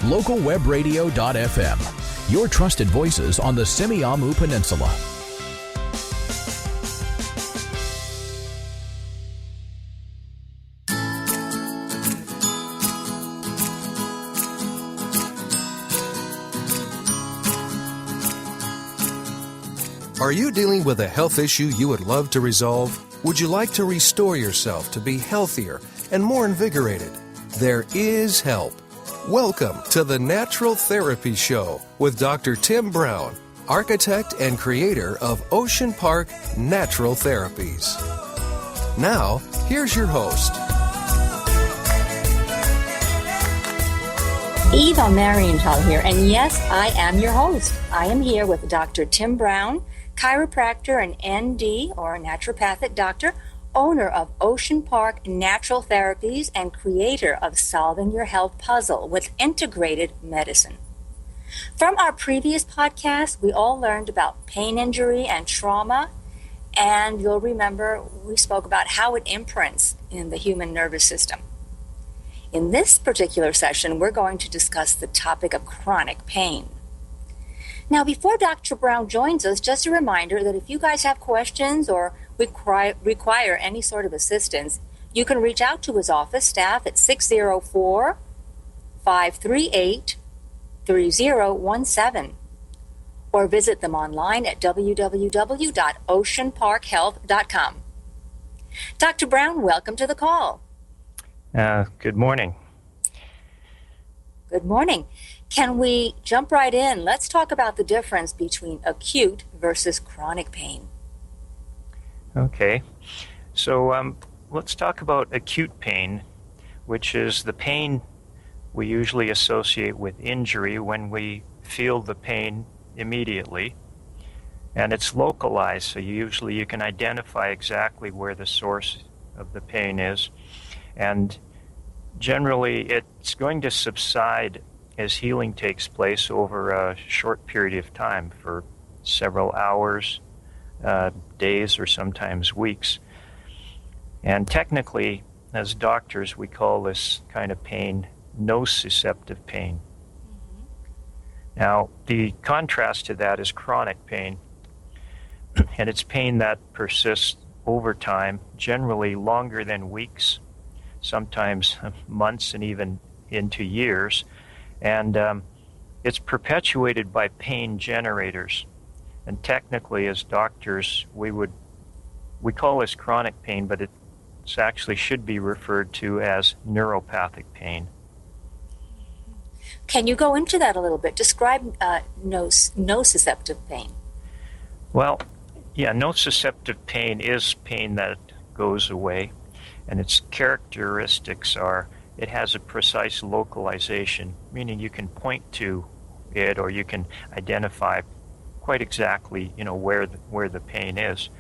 localwebradio.fm, your trusted voices on the Semiahmoo Peninsula. Are you dealing with a health issue you would love to resolve? Would you like to restore yourself to be healthier and more invigorated? There is help. Welcome to the Natural Therapies Show with Dr. Tim Brown, architect and creator of Ocean Park Natural Therapies. Now, here's your host. Eva Marienchild here, and yes, I am your host. I am here with Dr. Tim Brown, chiropractor and ND, or Naturopathic Doctor, owner of Ocean Park Natural Therapies, and creator of Solving Your Health Puzzle with Integrated Medicine. From our previous podcast, we all learned about pain injury and trauma, and you'll remember we spoke about how it imprints in the human nervous system. In this particular session, we're going to discuss the topic of chronic pain. Now, before Dr. Brown joins us, just a reminder that if you guys have questions or require any sort of assistance, you can reach out to his office staff at 604-538-3017 or visit them online at www.oceanparkhealth.com. Dr. Brown, welcome to the call. Good morning. Good morning. Can we jump right in? Let's talk about the difference between acute versus chronic pain. Okay. So let's talk about acute pain, which is the pain we usually associate with injury when we feel the pain immediately. And it's localized, so usually you can identify exactly where the source of the pain is. And generally, it's going to subside as healing takes place over a short period of time for several hours, days, or sometimes weeks. And technically, as doctors, we call this kind of pain nociceptive pain. Now, the contrast to that is chronic pain, and it's pain that persists over time, generally longer than weeks, sometimes months and even into years. And it's perpetuated by pain generators. And technically, as doctors, we call this chronic pain, but it actually should be referred to as neuropathic pain. Can you go into that a little bit? Describe nociceptive pain. Well, yeah, nociceptive pain is pain that goes away, and its characteristics are it has a precise localization, meaning you can point to it or you can identify quite exactly, where the pain is.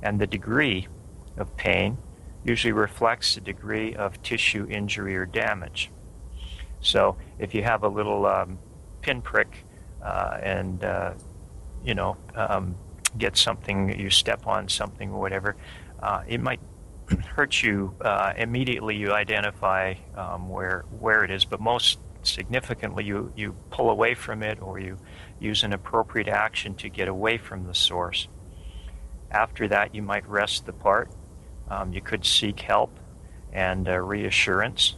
And the degree of pain usually reflects the degree of tissue injury or damage. So if you have a little pinprick get something, you step on something or whatever, it might hurt you immediately. You identify where it is, but most significantly you pull away from it or you use an appropriate action to get away from the source. After that, you might rest the part. You could seek help and reassurance.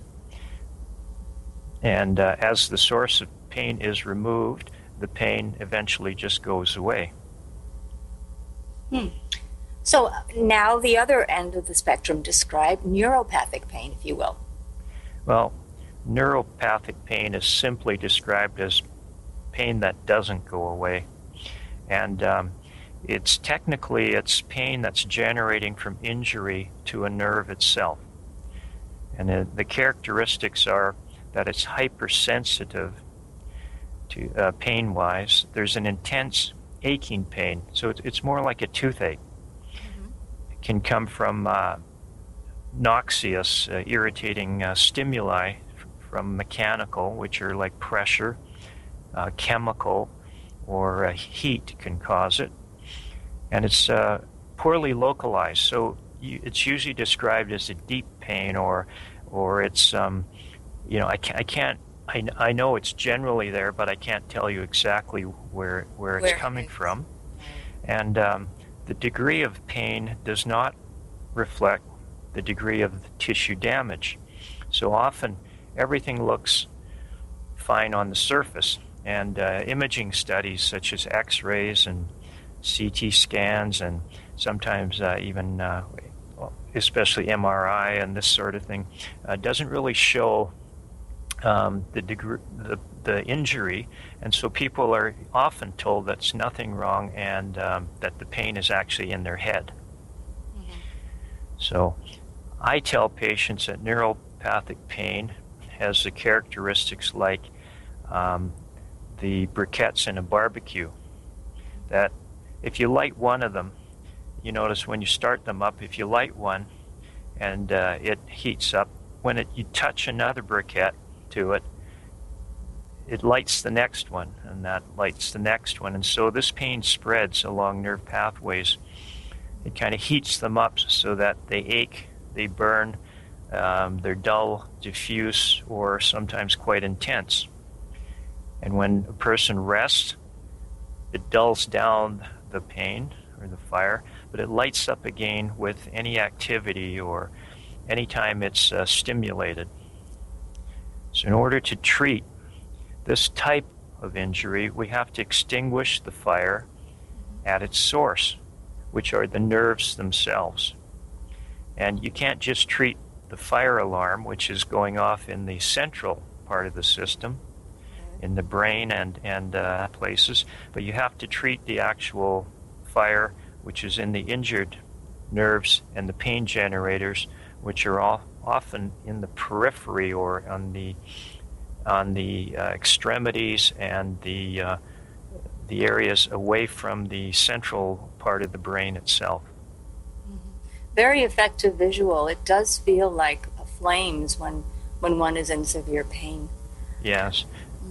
And as the source of pain is removed, the pain eventually just goes away. So now the other end of the spectrum, describe neuropathic pain, if you will. Well, neuropathic pain is simply described as pain that doesn't go away. And it's pain that's generating from injury to a nerve itself. And the characteristics are that it's hypersensitive to pain-wise. There's an intense aching pain, so it's more like a toothache. It can come from noxious, irritating stimuli from mechanical, which are like pressure, chemical, or heat can cause it. And it's poorly localized, so it's usually described as a deep pain, or it's I can't I know it's generally there, but I can't tell you exactly where it's coming from. And the degree of pain does not reflect the degree of the tissue damage. So often everything looks fine on the surface, and imaging studies such as X-rays and CT scans, and sometimes even especially MRI and this sort of thing, doesn't really show the injury, and so people are often told that's nothing wrong, and that the pain is actually in their head. Mm-hmm. So I tell patients that neuropathic pain has the characteristics like the briquettes in a barbecue, that if you light one of them, you notice when you start them up, if you light one and it heats up, when you touch another briquette to it, it lights the next one, and that lights the next one. And so this pain spreads along nerve pathways. It kind of heats them up so that they ache, they burn, they're dull, diffuse, or sometimes quite intense. And when a person rests, it dulls down the pain or the fire, but it lights up again with any activity or anytime it's stimulated. So in order to treat this type of injury, we have to extinguish the fire at its source, which are the nerves themselves. And you can't just treat the fire alarm, which is going off in the central part of the system, in the brain and places, but you have to treat the actual fire, which is in the injured nerves, and the pain generators, which are often in the periphery or on the extremities and the areas away from the central part of the brain itself. Very effective visual. It does feel like flames when one is in severe pain. Yes.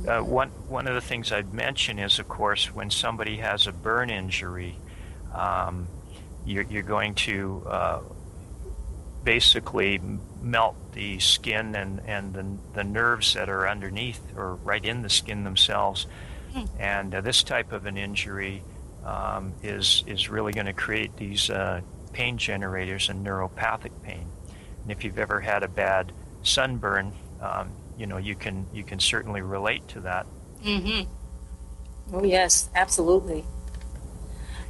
One of the things I'd mention is, of course, when somebody has a burn injury, you're going to basically melt the skin and the nerves that are underneath or right in the skin themselves. And this type of an injury is really going to create these pain generators and neuropathic pain. And if you've ever had a bad sunburn, you can certainly relate to that. Mm-hmm. Oh yes, absolutely.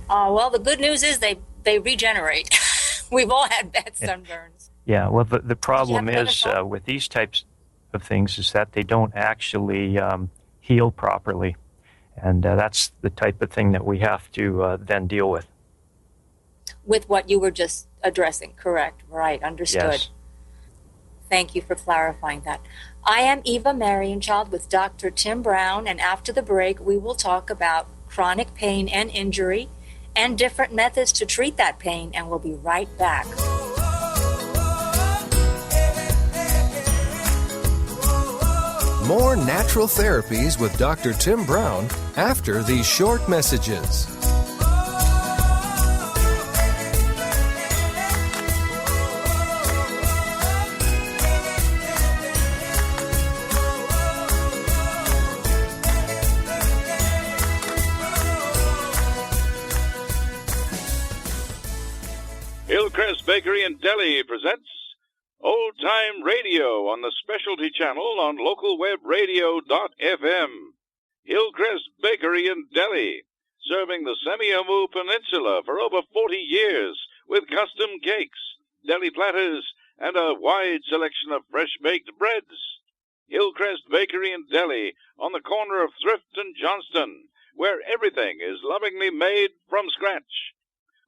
Well, the good news is they regenerate. We've all had bad sunburns. Yeah. Well, the problem is with these types of things is that they don't actually heal properly, and that's the type of thing that we have to then deal with. With what you were just addressing, correct? Right. Understood. Yes. Thank you for clarifying that. I am Eva Marienchild with Dr. Tim Brown, and after the break, we will talk about chronic pain and injury and different methods to treat that pain, and we'll be right back. More Natural Therapies with Dr. Tim Brown after these short messages. Hillcrest Bakery in Delhi presents Old Time Radio on the specialty channel on localwebradio.fm. Hillcrest Bakery in Delhi, serving the Semi-Amu Peninsula for over 40 years with custom cakes, deli platters, and a wide selection of fresh-baked breads. Hillcrest Bakery in Delhi on the corner of Thrift and Johnston, where everything is lovingly made from scratch.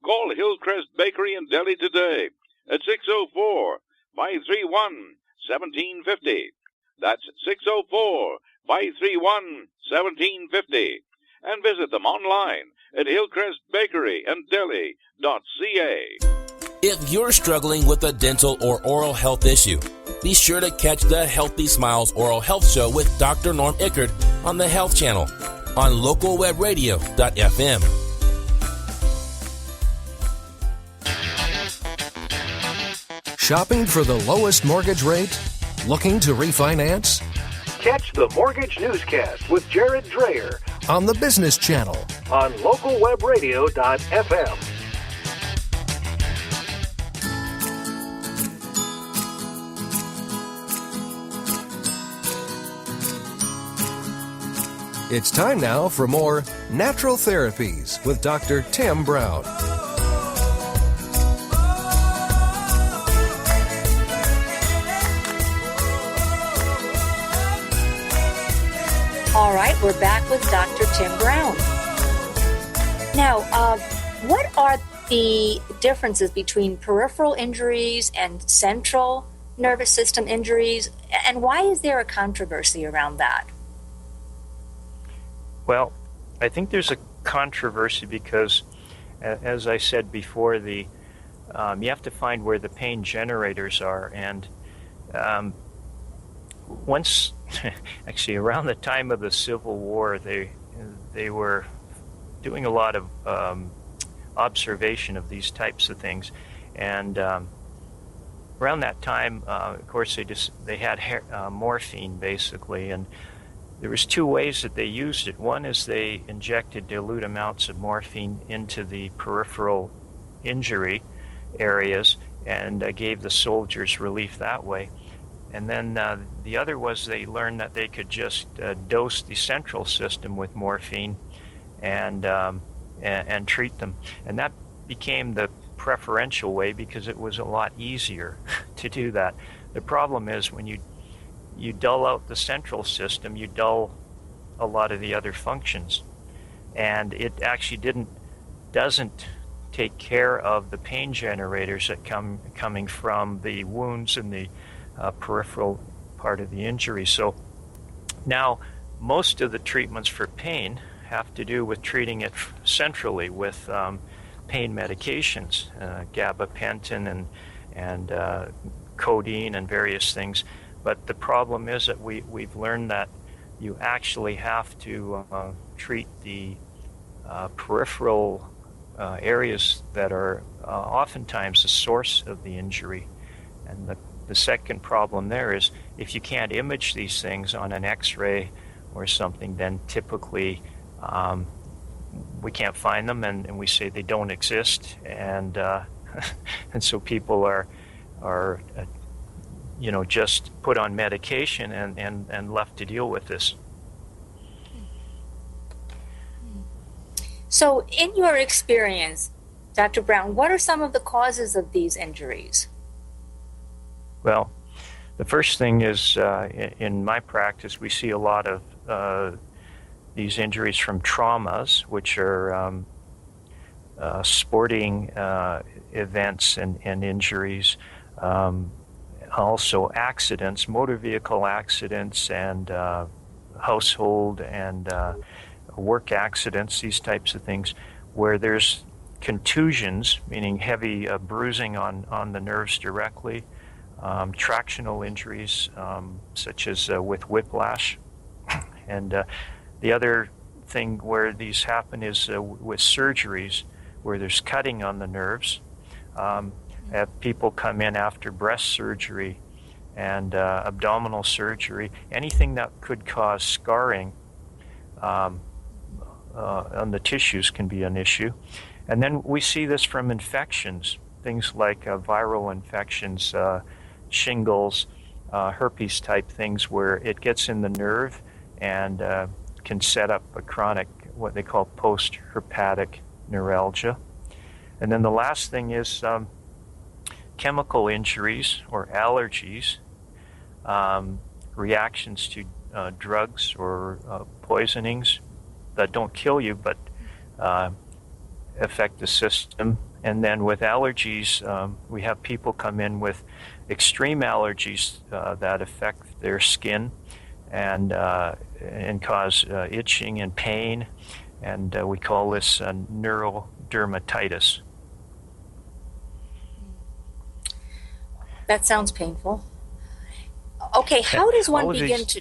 Call Hillcrest Bakery in Delhi today at 604-531-1750. That's 604-531-1750. And visit them online at hillcrestbakeryanddelhi.ca. If you're struggling with a dental or oral health issue, be sure to catch the Healthy Smiles Oral Health Show with Dr. Norm Ickert on the Health Channel on localwebradio.fm. Shopping for the lowest mortgage rate? Looking to refinance? Catch the Mortgage Newscast with Jared Dreyer on the Business Channel on localwebradio.fm. It's time now for more Natural Therapies with Dr. Tim Brown. All right, we're back with Dr. Tim Brown. Now, what are the differences between peripheral injuries and central nervous system injuries, and why is there a controversy around that? Well, I think there's a controversy because, as I said before, you have to find where the pain generators are, and once, actually around the time of the Civil War, they were doing a lot of observation of these types of things, and around that time, of course, they had morphine basically, and there was two ways that they used it. One is they injected dilute amounts of morphine into the peripheral injury areas and gave the soldiers relief that way. And then the other was they learned that they could just dose the central system with morphine and treat them. And that became the preferential way because it was a lot easier to do that. The problem is when you dull out the central system, you dull a lot of the other functions. And it actually doesn't take care of the pain generators that coming from the wounds in the peripheral part of the injury. So now most of the treatments for pain have to do with treating it centrally with pain medications, gabapentin and codeine and various things. But the problem is that we've learned that you actually have to treat the peripheral areas that are oftentimes the source of the injury. And the second problem there is if you can't image these things on an X-ray or something, then typically we can't find them, and we say they don't exist, and and so people are just put on medication and left to deal with this. So in your experience, Dr. Brown, what are some of the causes of these injuries? Well, the first thing is in my practice, we see a lot of these injuries from traumas, which are sporting events and injuries. Also accidents, motor vehicle accidents, and household and work accidents, these types of things, where there's contusions, meaning heavy bruising on the nerves directly, tractional injuries, such as with whiplash. And the other thing where these happen is with surgeries, where there's cutting on the nerves. Have people come in after breast surgery and abdominal surgery, anything that could cause scarring on the tissues can be an issue. And then we see this from infections, things like viral infections, shingles, herpes type things, where it gets in the nerve and can set up a chronic, what they call post-herpetic neuralgia. And then the last thing is chemical injuries or allergies, reactions to drugs or poisonings that don't kill you but affect the system. And then with allergies, we have people come in with extreme allergies that affect their skin and cause itching and pain, and we call this neurodermatitis. That sounds painful. Okay, how does one begin to...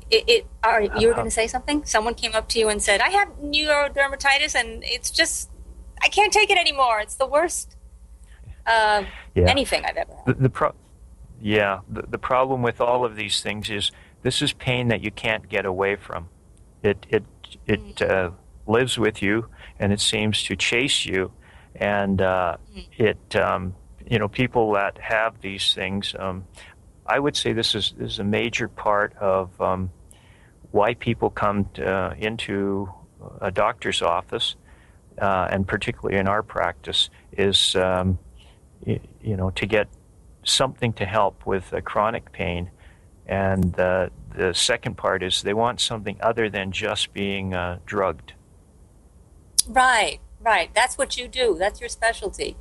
you were going to say something? Someone came up to you and said, I have neurodermatitis and it's just, I can't take it anymore. It's the worst anything I've ever had. Yeah, the problem with all of these things is this is pain that you can't get away from. It lives with you, and it seems to chase you, and people that have these things, I would say this is a major part of why people come into a doctor's office, and particularly in our practice, is to get something to help with chronic pain. And the second part is they want something other than just being drugged. Right. That's what you do. That's your specialty.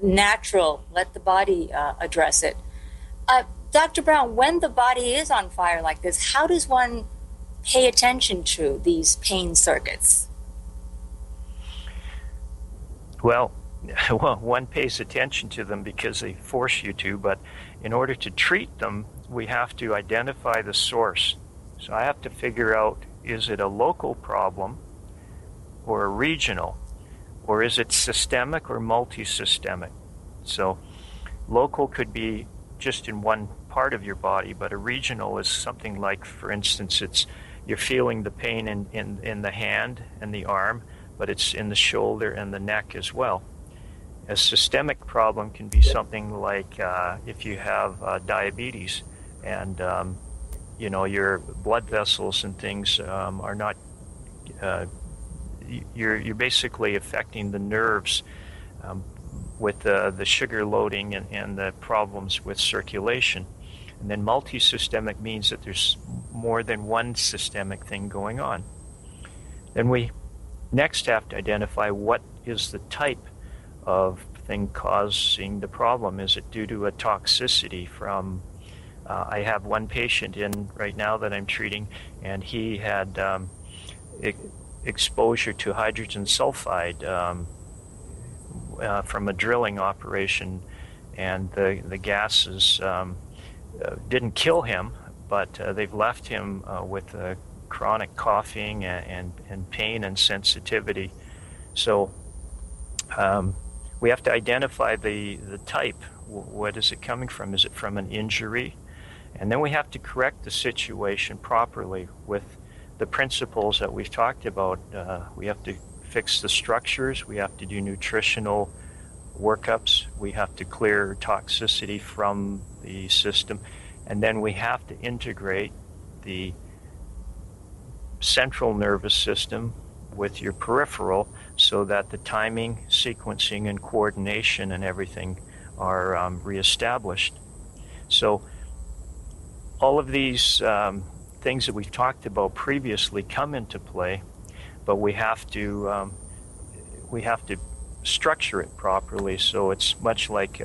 Natural. Let the body address it. Dr. Brown, when the body is on fire like this, how does one pay attention to these pain circuits? Well, one pays attention to them because they force you to, but in order to treat them, we have to identify the source. So I have to figure out, is it a local problem or a regional, or is it systemic or multi-systemic? So local could be just in one part of your body, but a regional is something like, for instance, you're feeling the pain in the hand and the arm, but it's in the shoulder and the neck as well. A systemic problem can be something like if you have diabetes and your blood vessels and things are not. You're basically affecting the nerves with the sugar loading and the problems with circulation. And then multi-systemic means that there's more than one systemic thing going on. Then we next have to identify what is the type of thing causing the problem. Is it due to a toxicity from, I have one patient in right now that I'm treating, and he had exposure to hydrogen sulfide from a drilling operation, and the gases didn't kill him, but they've left him with chronic coughing and pain and sensitivity. So we have to identify the type. What is it coming from? Is it from an injury? And then we have to correct the situation properly with the principles that we've talked about. We have to fix the structures. We have to do nutritional workups. We have to clear toxicity from the system. And then we have to integrate the central nervous system with your peripheral so that the timing, sequencing, and coordination and everything are reestablished. So all of these things that we've talked about previously come into play, but we have to structure it properly. So it's much like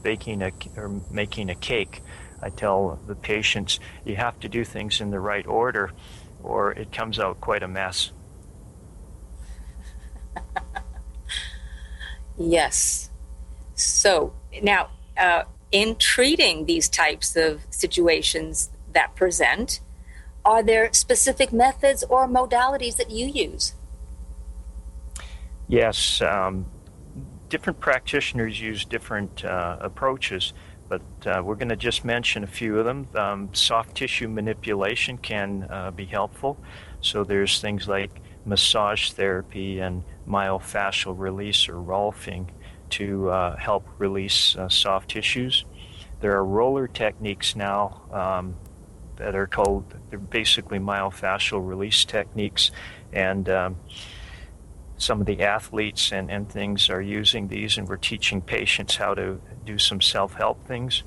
baking or making a cake. I tell the patients, you have to do things in the right order, or it comes out quite a mess. Yes. So now, in treating these types of situations that present, are there specific methods or modalities that you use? Yes. Different practitioners use different approaches, but we're going to just mention a few of them. Soft tissue manipulation can be helpful. So there's things like massage therapy and myofascial release or rolfing to help release soft tissues. There are roller techniques now that are called, they're basically myofascial release techniques, and some of the athletes and things are using these, and we're teaching patients how to do some self-help things.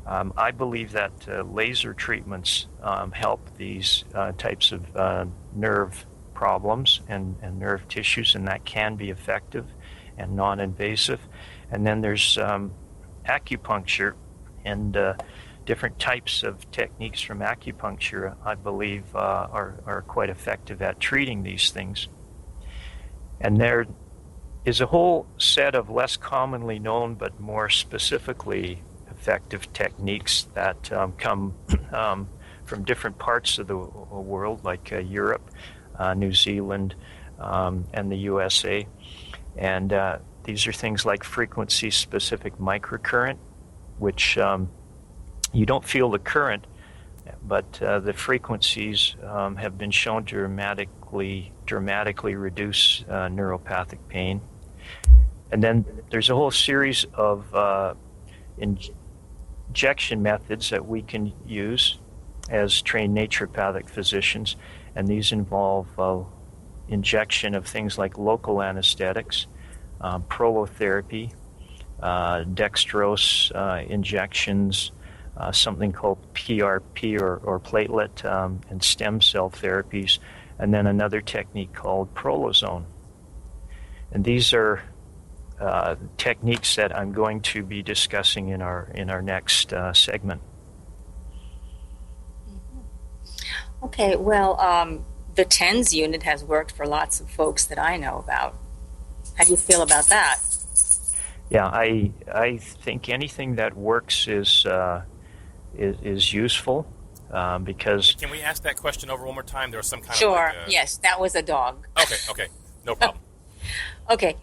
I believe that laser treatments help these types of nerve problems and nerve tissues, and that can be effective and non-invasive. And then there's acupuncture and different types of techniques from acupuncture, I believe, are quite effective at treating these things. And there is a whole set of less commonly known but more specifically effective techniques that come from different parts of the world, like Europe, New Zealand, and the USA. And these are things like frequency-specific microcurrent, which You don't feel the current, but the frequencies have been shown to dramatically reduce neuropathic pain. And then there's a whole series of injection methods that we can use as trained naturopathic physicians, and these involve injection of things like local anesthetics, prolotherapy, dextrose injections, something called PRP or platelet and stem cell therapies, and then another technique called prolozone. And these are techniques that I'm going to be discussing in our next segment. Okay, well, the TENS unit has worked for lots of folks that I know about. How do you feel about that? Yeah, I think anything that works is useful because. Can we ask that question over one more time? There was some kind sure. of. Sure. Yes, that was a dog. Okay. No problem. Okay.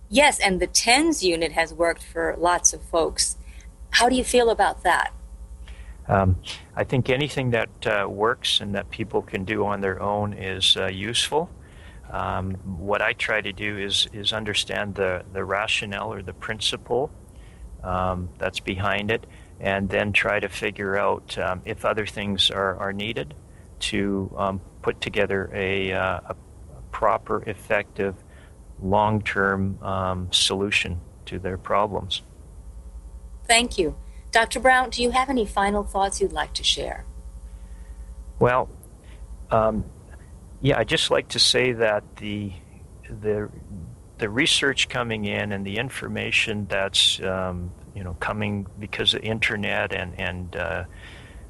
Yes, and the TENS unit has worked for lots of folks. How do you feel about that? I think anything that works and that people can do on their own is useful. What I try to do is understand the rationale or the principle that's behind it, and then try to figure out if other things are needed to put together a proper, effective, long-term solution to their problems. Thank you. Dr. Brown, do you have any final thoughts you'd like to share? Well, I'd just like to say that the research coming in and the information that's coming because of internet and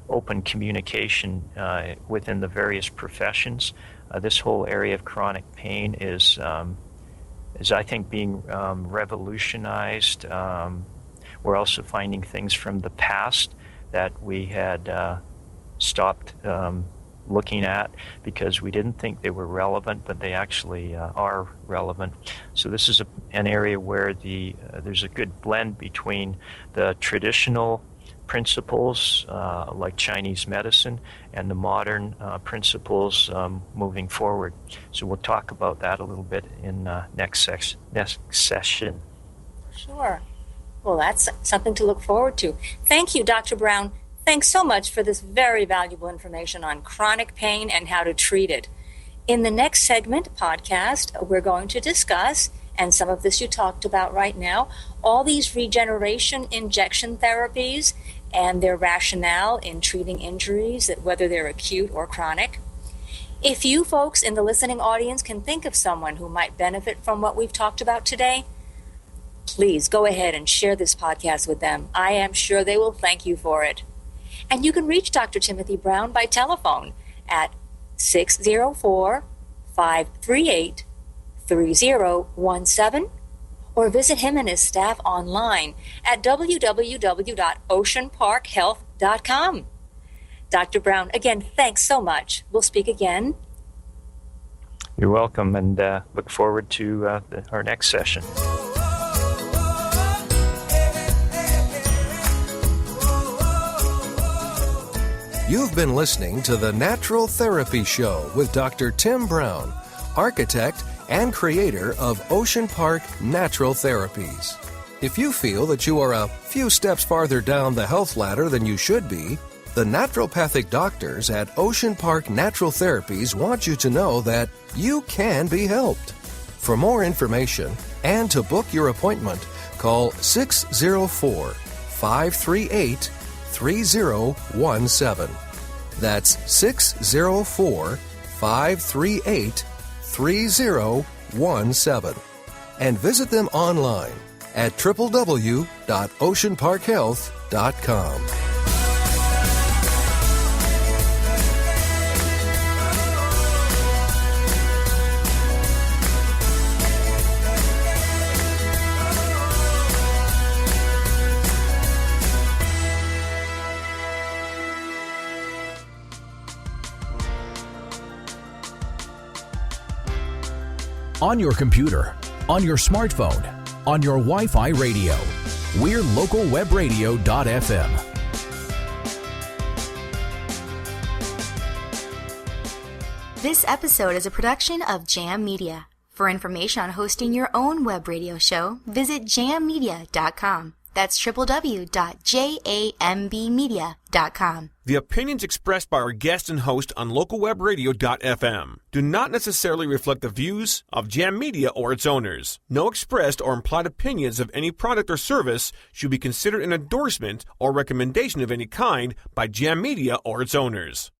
open communication within the various professions, this whole area of chronic pain is I think being revolutionized. We're also finding things from the past that we had stopped looking at because we didn't think they were relevant, but they actually are relevant. So this is an area where there's a good blend between the traditional principles like Chinese medicine and the modern principles moving forward. So we'll talk about that a little bit in next session. Sure. Well, that's something to look forward to. Thank you, Dr. Brown. Thanks so much for this very valuable information on chronic pain and how to treat it. In the next segment podcast, we're going to discuss, and some of this you talked about right now, all these regeneration injection therapies and their rationale in treating injuries, whether they're acute or chronic. If you folks in the listening audience can think of someone who might benefit from what we've talked about today, please go ahead and share this podcast with them. I am sure they will thank you for it. And you can reach Dr. Timothy Brown by telephone at 604-538-3017 or visit him and his staff online at www.oceanparkhealth.com. Dr. Brown, again, thanks so much. We'll speak again. You're welcome, and look forward to our next session. You've been listening to the Natural Therapies Show with Dr. Tim Brown, architect and creator of Ocean Park Natural Therapies. If you feel that you are a few steps farther down the health ladder than you should be, the naturopathic doctors at Ocean Park Natural Therapies want you to know that you can be helped. For more information and to book your appointment, call 604-538-3017. That's 604-538-3017. And visit them online at www.oceanparkhealth.com. On your computer, on your smartphone, on your Wi-Fi radio. We're localwebradio.fm. This episode is a production of Jam Media. For information on hosting your own web radio show, visit jammedia.com. That's www.jambmedia.com. The opinions expressed by our guest and host on localwebradio.fm do not necessarily reflect the views of Jam Media or its owners. No expressed or implied opinions of any product or service should be considered an endorsement or recommendation of any kind by Jam Media or its owners.